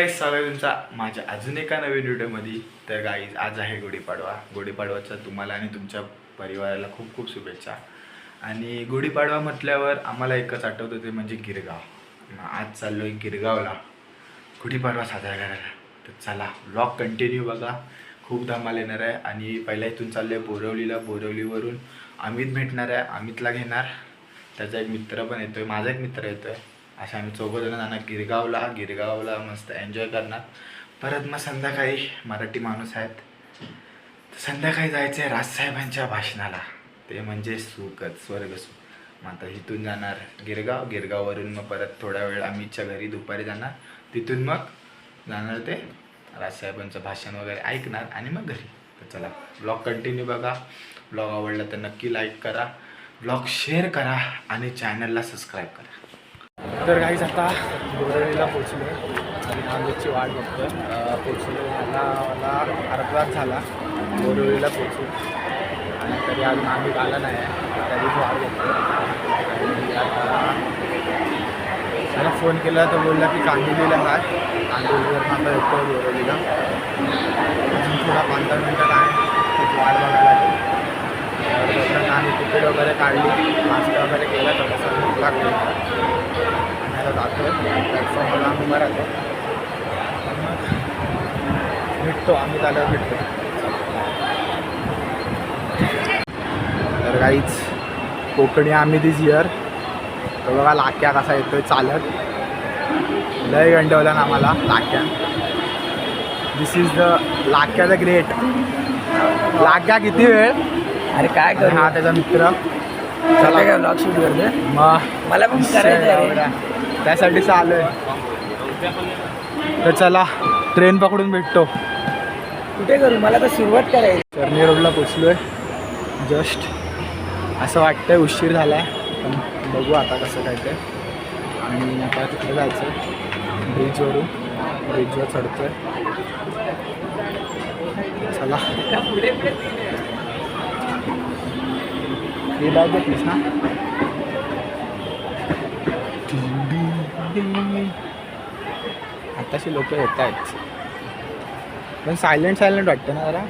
Guys, स्वागत आहे तुमचा माझ्या अजून एका नवीन व्हिडिओमध्ये. तर गाईज, आज आहे गुढीपाडवा. गुढीपाडवाचा तुम्हाला आणि तुमच्या परिवाराला खूप खूप शुभेच्छा. आणि गुढीपाडवा म्हटल्यावर आम्हाला एकच आठवतं, ते म्हणजे गिरगाव. आज चाललो आहे गिरगावला गुढीपाडवा साजरा करायला. तर चला, ब्लॉग कंटिन्यू बघा, खूप धमाल येणार आहे. आणि पहिल्या इथून चाललो आहे बोरवलीला. बोरवलीवरून अमित भेटणार आहे, अमितला घेणार. त्याचा एक मित्र पण येतो आहे, माझा एक मित्र येतो आहे. अशा आम्ही चौघंजणं जाणार गिरगावला मस्त एन्जॉय करणार. परत मग संध्याकाळी, मराठी माणूस आहेत तर संध्याकाळी जायचं आहे राजसाहेबांच्या भाषणाला, ते म्हणजे स्वर्गसुख. मग आता इथून जाणार गिरगाववरून मग परत थोडा वेळ अमितच्या घरी दुपारी जाणार. तिथून मग जाणार ते राजसाहेबांचं भाषण वगैरे ऐकणार आणि मग घरी. तर चला, ब्लॉग कंटिन्यू बघा. ब्लॉग आवडला तर नक्की लाईक करा, ब्लॉग शेअर करा आणि चॅनलला सबस्क्राईब करा. तर काहीच आता बोरवलीला पोचलो आणि आंबेची वाट बघतो. पोचलो, मला अर्धा तास झाला बोरवलीला पोचून आणि तरी अजून आम्ही आला नाही आहे, तरीच वाट बघतो. आणि आता त्याला फोन केला तर बोलला की कांदिवलीला आहे, कांदिवलीवर आता येतो बोरवलीला. अजून थोडा 15 मिनटात आहे, खूप वाट बघायला लागेल. तर आम्ही तिकीट वगैरे काढली, नाश्ता वगैरे केला, थोडासा भूक लागली. जातो प्लॅटफॉर्मला आम्ही उभा राहतो, भेटतो आम्ही त्याला भेटतो. तर काहीच कोकणी आम्ही दिस इयर. तर बघा लाक्या कसा येतोय चालत, लय गंडवला ना आम्हाला लाक्या. दिस इज द लाक्या द ग्रेट. लाक्या किती वेळ, अरे काय कर. हा त्याचा मित्र. चला काय ब्लॉग शूट करते, मग मला पण करायचं त्यासाठीच आलो आहे. तर चला, ट्रेन पकडून भेटतो. कुठे करू, मला तर सुरुवात करायची. चर्नी रोडला पोचलो आहे जस्ट. असं वाटतंय उशीर झाला आहे, पण बघू आता कसं काय ते. आणि आता तिकडे जायचं आहे ब्रिजवर चढतो आहे. चला, ही बॅग घेतलीस ना. आताशी लोक येत आहेत, पण सायलेंट वाटतं ना जरा.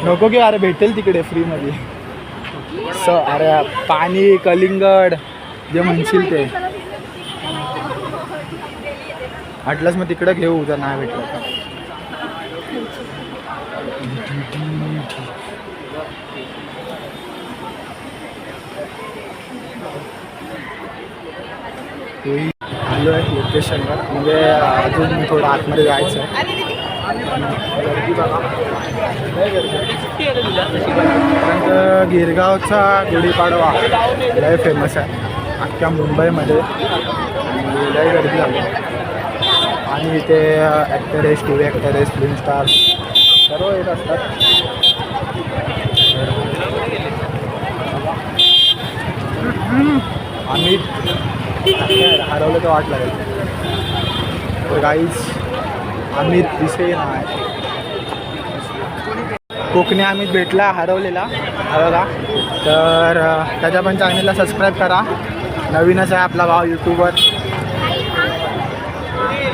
नको की, अरे भेटेल तिकडे फ्रीमध्ये. अरे पाणी, कलिंगड जे म्हणशील ते वाटलंच मग तिकडं घेऊ जर नाही भेटलं तर. आलो आहे लोकेशनवर, म्हणजे अजून थोडं आतमध्ये जायचं आहे. गर्दी बघा, कारण गिरगावचा गुढीपाडवा लय फेमस आहे अख्ख्या मुंबईमध्ये आणि लय गर्दी झाली. आणि इथे ॲक्टर आहे, स्टोरी ॲक्टर आहे, फिल्म स्टार सर्व येत असतात. आम्ही हरवलं तर वाट लागेल. तर गाईज, अमित दिसे नाही, कोकणी अमित भेटला हरवलेला बघा. तर त्याच्या पण चॅनलला सबस्क्राईब करा, नवीनच आहे आपला भाव यूट्यूबवर.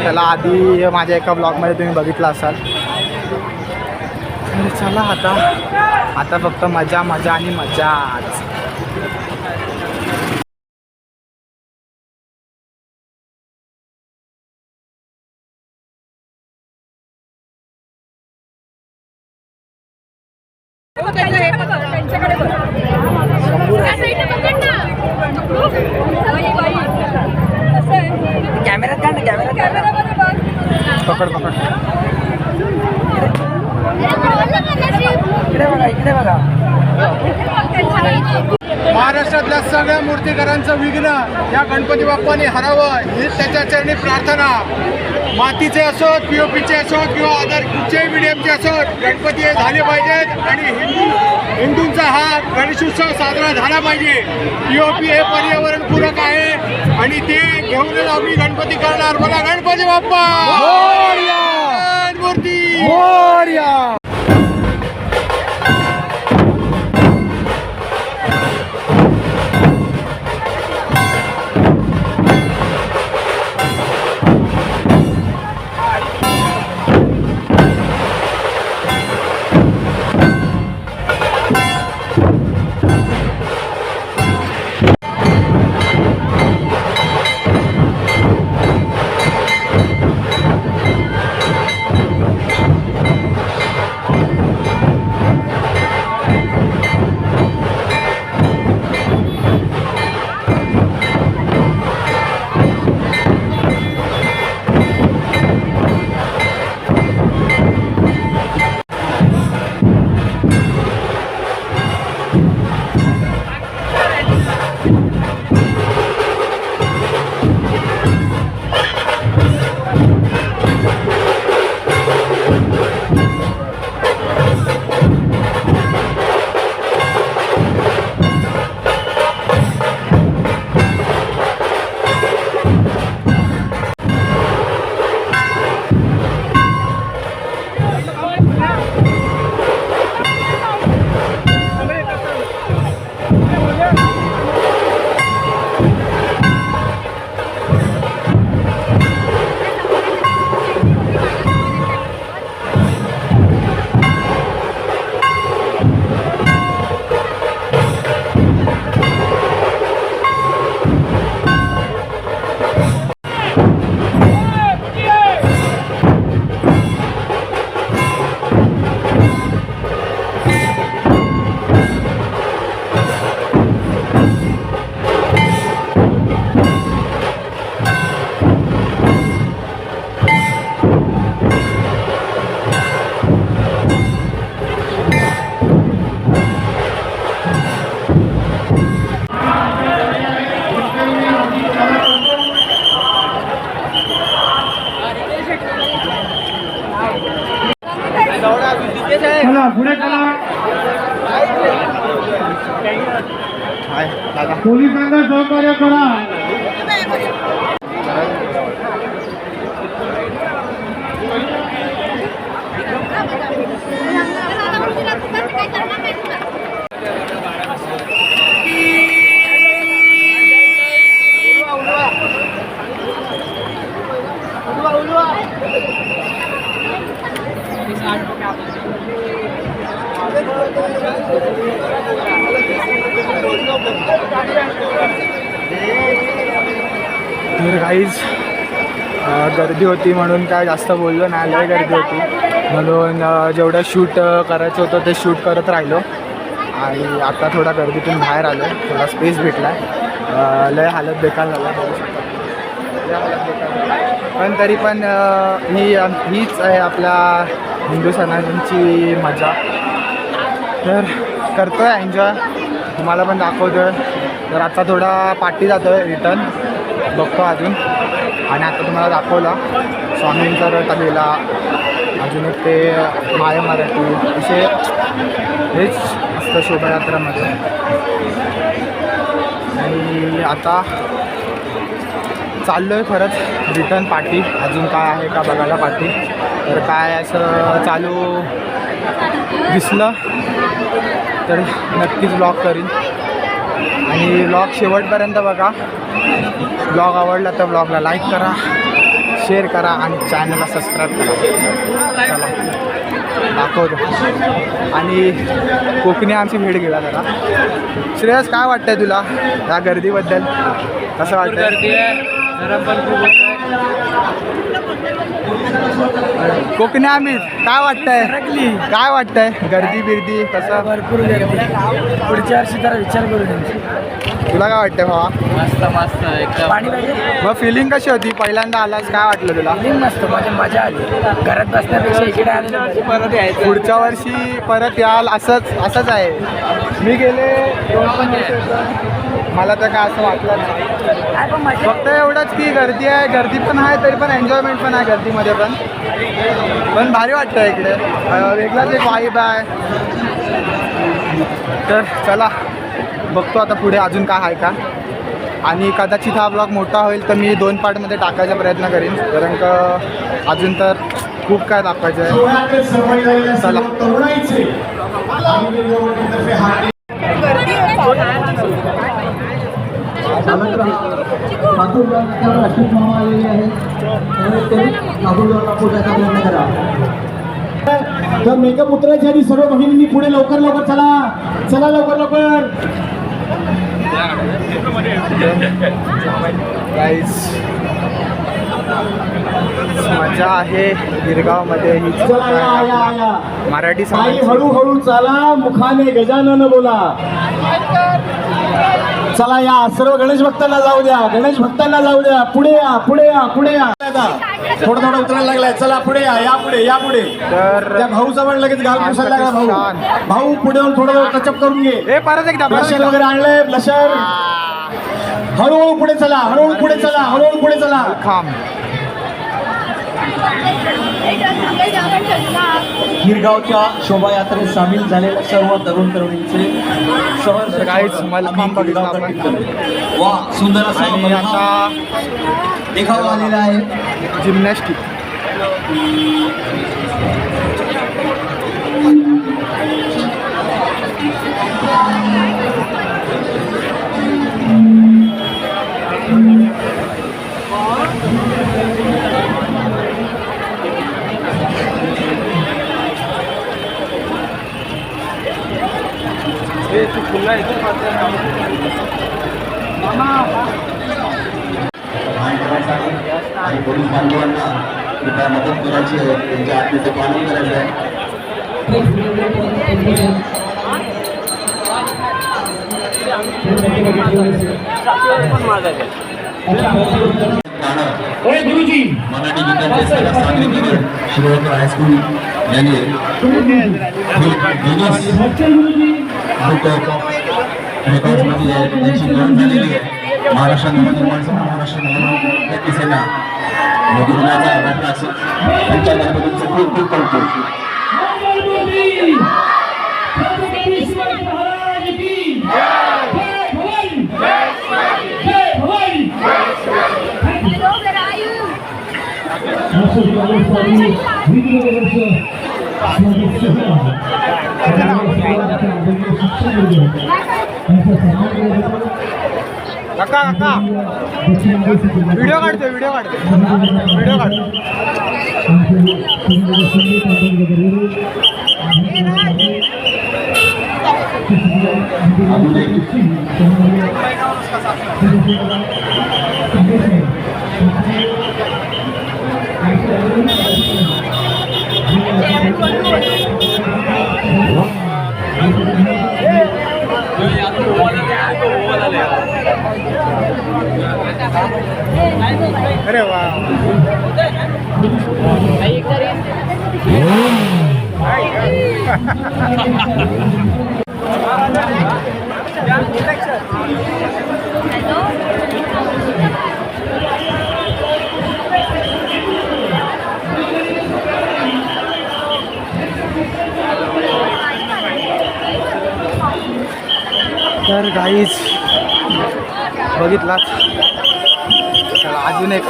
त्याला आधी माझ्या एका ब्लॉगमध्ये तुम्ही बघितला असाल. तर चला, आता फक्त मजा आणि मजाच. पकड इकडे बघा. महाराष्ट्रातल्या सगळ्या मूर्तिकारांचं विघ्न या गणपती बाप्पाने हरावं हीच त्याच्या चरणी प्रार्थना. मातीचे असोत, POPचे असोत किंवा अदर कुठच्याही मीडियमचे असोत, गणपती हे झाले पाहिजेत. आणि हिंदूंचा हा गणेशोत्सव साजरा झाला पाहिजे. POP हे पर्यावरणपूरक आहे आणि ते घेऊनच आम्ही गणपती करणार. बघा, गणपती बाप्पा मूर्ती मोरया. पोलिसांना सहकार्य करा. तर काहीच गर्दी होती म्हणून काय जास्त बोललो नाही. लय गर्दी होती म्हणून जेवढं शूट करायचं होतं ते शूट करत राहिलो. आणि आता थोडा गर्दीतून बाहेर आलो, थोडा स्पेस भेटला. लय हालत बेकार झाला, लय हालत बेकार. पण तरी पण हीच आहे आपल्या हिंदू सणांची मजा. तर करतो आहे एन्जॉय, तुम्हाला पण दाखवतो आहे. तर आता थोडा पार्टी जातो आहे रिटर्न, बघतो अजून. आणि आता तुम्हाला दाखवला स्वामींचा रथ आलेला, अजून एक ते माय मराठी असे हेच असतं शोभायात्रामध्ये. आणि आता चाललो आहे खरंच रिटर्न पार्टी. अजून काय आहे का बघायला पार्टी. तर काय असं चालू दिसलं तर नक्कीच ब्लॉग करीन. आणि ब्लॉग शेवटपर्यंत बघा. ब्लॉग आवडला तर ब्लॉगला लाईक करा, शेअर करा आणि चॅनलला सबस्क्राईब करा. चला दाखवतो. आणि कोकणी आमची भेट गेला जरा. श्रेयस काय वाटतंय तुला या गर्दीबद्दल, कसं वाटतं? गर्दी आहे गरम पण खूप होत कोकणी आम्ही काय वाटतंय, काय वाटतंय गर्दी बिर्दी कसं? भरपूर गर्दी. पुढच्या वर्षी जरा विचार करू त्यांची. तुला काय वाटतंय भावा? मस्त मस्त एकदम. पाणी पाहिजे. मग फिलिंग कशी होती पहिल्यांदा आलास, काय वाटलं तुला? फिलिंग मस्त, म्हणजे मजा आली. घरात बसण्यापेक्षा इकडे आले परत यायचं. पुढच्या वर्षी परत याल असंच आहे. मी गेले 2 वर्ष, मला तर काय असं वाटलं नाही. फक्त एवढंच की गर्दी आहे, गर्दी पण आहे तरी पण एन्जॉयमेंट पण आहे गर्दीमध्ये पण भारी वाटतं इकडे. वेगळाच एक वाईब आहे. तर चला बघतो आता पुढे अजून काय आहे का. आणि कदाचित हा ब्लॉग मोठा होईल तर मी 2 पार्टमध्ये टाकायचा प्रयत्न करीन, कारण का अजून तर खूप काय दाखवायचं आहे. चला तर मेकअप उतरायच्या आधी सर्व बहिणींनी पुढे लवकर लवकर चला, चला लवकर लवकर. गाईज मजा आहे गिरगावमध्ये ही. चला या या या. मराठी पायी समाज हळूहळू चाला, मुखाने गजानन बोला. चला या, सर्व गणेश भक्तांना जाऊ द्या, गणेश भक्तांना जाऊ द्या. पुढे या पुढे या पुढे या. थोडं थोडं उतरायला लागलाय. चला पुढे या, या पुढे या पुढे. तर त्या भाऊचा पण लगेच घाल पुसायला लागला. भाऊ भाऊ पुढे येऊन थोडं टचअप करून घे. हे परत एकदा ब्लशर वगैरे आणलंय, ब्लशर. हळूहळू पुढे चला, हळूहळू पुढे चला, हळूहळू पुढे चला. खांब गिरगावच्या शोभायात्रेत सामील झालेल्या सर्व तरुण तरुणींचे काहीच मलखांब बघितला आपण. वा सुंदर असा आणि आता देखावा आलेला आहे. जिम्नॅस्टिक. आणि पोलीस बांधवांना कृपया मदत करायची आहे, त्यांच्या आज्ञेचं पालन करायचं आहे. मराठी गीतांचे सादरीकरण शिरोळकर हायस्कूल यांनी रेकॉर्ड्समध्ये त्यांची नोंद झालेली आहे. महाराष्ट्र नवनिर्माण सेना, महाराष्ट्र नवनिर्माण सेना गुरुनाचा घटना असेल त्यांच्या गणपतीचं खूप खूप कौतुक. जय काका काका व्हिडिओ काढतो व्हिडिओ काढतो अरे वा तर गाईज बघितलात अजून एक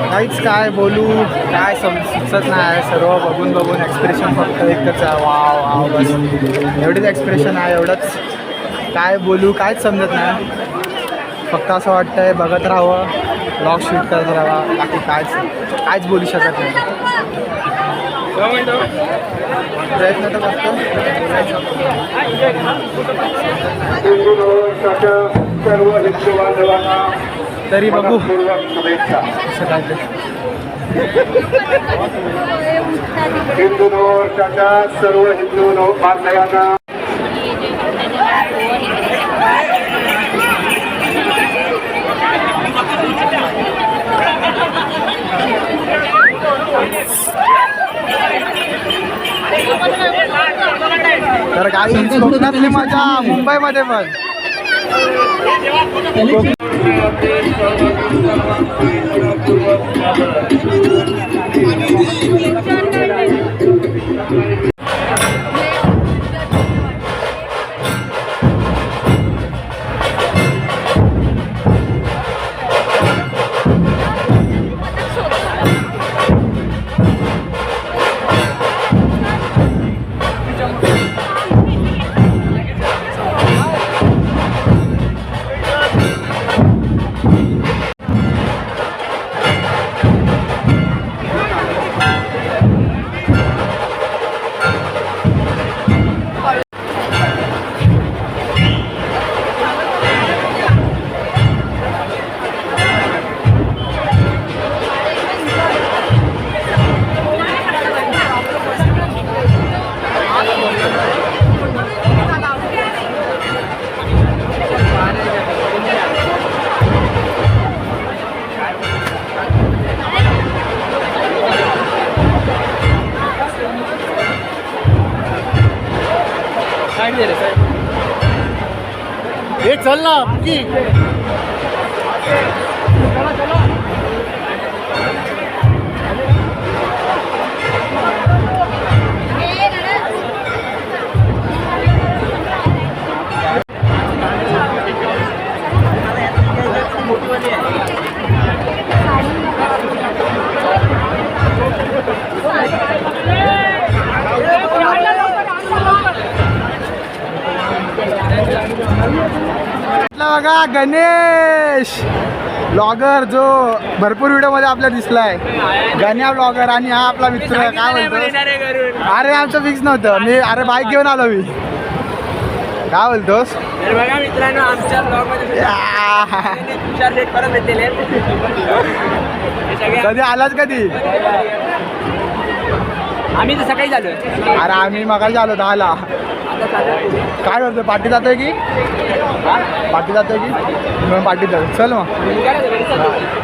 काहीच काय बोलू काय सुचत नाही सर्व बघून एक्सप्रेशन फक्त एकच आहे वाव वाव बस एवढेच एक्सप्रेशन आहे एवढंच काय बोलू काहीच समजत नाही फक्त असं वाटतंय बघत राहावं ब्लॉग शूट करत राहावा बाकी काहीच बोलू शकत नाही प्रयत्न तर करतो तरी बघू असं काय ते हिंदू नववर्षाच्या सर्व हिंदू बांधवांना तर काही कोकणातली मजा मुंबईमध्ये पण हे चल ना की बघा गणेश ब्लॉगर जो भरपूर व्हिडिओ मध्ये आपल्या दिसलाय गण्या ब्लॉगर आणि हा आपला मित्र काय बोलतो अरे आमचं फिक्स नव्हतं मी अरे बाईक घेऊन आलो मी काय बोलतोस बघा मित्रांनो आमच्या ब्लॉग मध्ये कधी आलाच कधी आम्ही तर सकाळी झालो अरे आम्ही मगाशी आलो 10ला काय करतोय पार्टी जातोय की पार्टी जातोय की मग पार्टीत जातो चल मग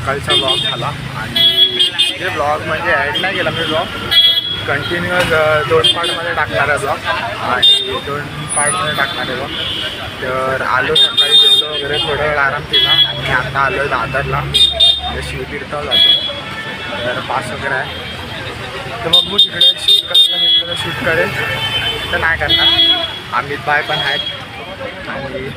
सकाळचा ब्लॉग झाला आणि ते ब्लॉग म्हणजे ॲड नाही केला मी ब्लॉग कंटिन्युअस 2 पार्टमध्ये टाकणार आहे ब्लॉग आणि 2 पार्टमध्ये टाकणार आहे ब्लॉग. तर आलो सकाळी जेवलो वगैरे थोडा वेळ आराम केला आणि आता आलो आहे दादरला म्हणजे शिवतीर्थावर जातो. तर पास वगैरे आहे तर बघू तिकडे शूट करायला घेतलं तर शूट करेल तर नाही करणार. अमित भाई पण आहेत आणि